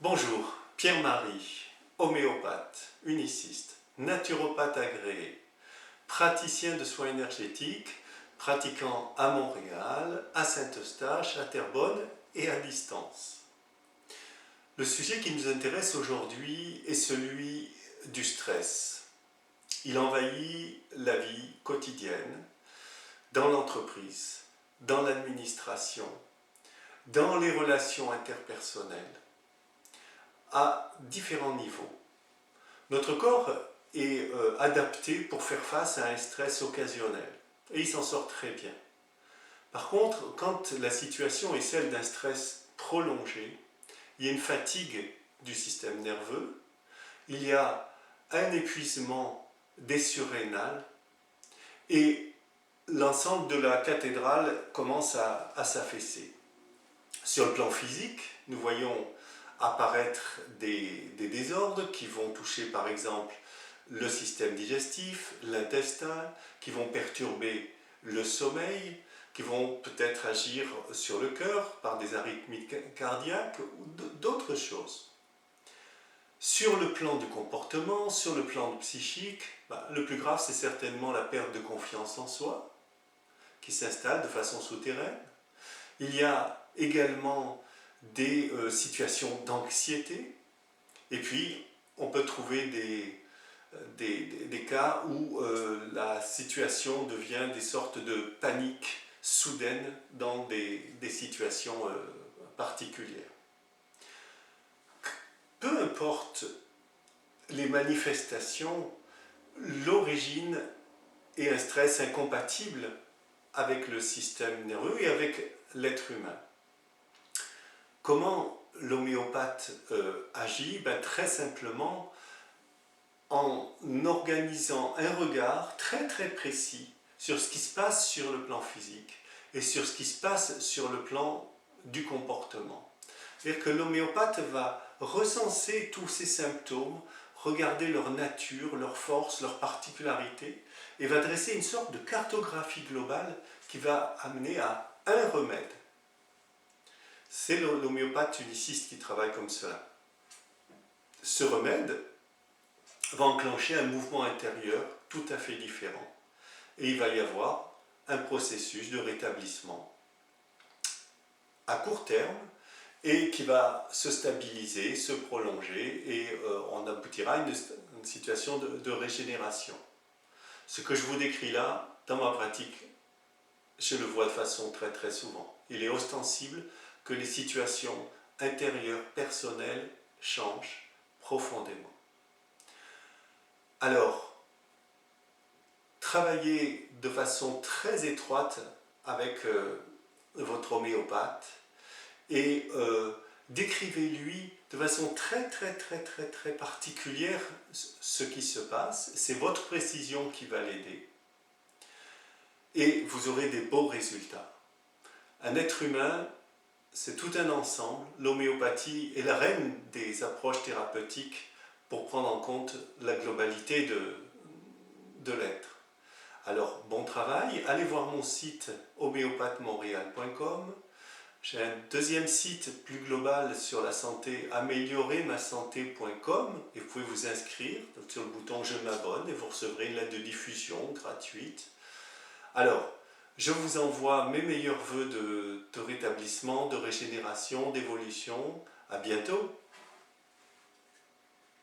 Bonjour, Pierre-Marie, homéopathe, uniciste, naturopathe agréé, praticien de soins énergétiques, pratiquant à Montréal, à Saint-Eustache, à Terrebonne et à distance. Le sujet qui nous intéresse aujourd'hui est celui du stress. Il envahit la vie quotidienne, dans l'entreprise, dans l'administration, dans les relations interpersonnelles, à différents niveaux. Notre corps est adapté pour faire face à un stress occasionnel et il s'en sort très bien. Par contre, quand la situation est celle d'un stress prolongé, il y a une fatigue du système nerveux, il y a un épuisement des surrénales et l'ensemble de la cathédrale commence à s'affaisser. Sur le plan physique, nous voyons apparaître des désordres qui vont toucher par exemple le système digestif, l'intestin, qui vont perturber le sommeil, qui vont peut-être agir sur le cœur par des arythmies cardiaques ou d'autres choses. Sur le plan du comportement, sur le plan psychique, le plus grave c'est certainement la perte de confiance en soi qui s'installe de façon souterraine. Il y a également des situations d'anxiété et puis on peut trouver des cas où la situation devient des sortes de panique soudaine dans des situations particulières. Peu importe les manifestations, l'origine est un stress incompatible avec le système nerveux et avec l'être humain. Comment l'homéopathe agit? Très simplement en organisant un regard très très précis sur ce qui se passe sur le plan physique et sur ce qui se passe sur le plan du comportement. C'est-à-dire que l'homéopathe va recenser tous ces symptômes, regarder leur nature, leur force, leur particularité et va dresser une sorte de cartographie globale qui va amener à un remède. C'est l'homéopathe uniciste qui travaille comme cela. Ce remède va enclencher un mouvement intérieur tout à fait différent. Et il va y avoir un processus de rétablissement à court terme et qui va se stabiliser, se prolonger et on aboutira à une situation de régénération. Ce que je vous décris là, dans ma pratique, je le vois de façon très très souvent. Il est ostensible que les situations intérieures, personnelles, changent profondément. Alors, travaillez de façon très étroite avec votre homéopathe et décrivez-lui de façon très très très très très particulière ce qui se passe. C'est votre précision qui va l'aider et vous aurez des beaux résultats. Un être humain, c'est tout un ensemble. L'homéopathie est la reine des approches thérapeutiques pour prendre en compte la globalité de l'être. Alors, bon travail. Allez voir mon site homéopathemontréal.com. J'ai un deuxième site plus global sur la santé, améliorermasanté.com, et vous pouvez vous inscrire sur le bouton « Je m'abonne » et vous recevrez une lettre de diffusion gratuite. Alors, je vous envoie mes meilleurs vœux de rétablissement, de régénération, d'évolution. À bientôt.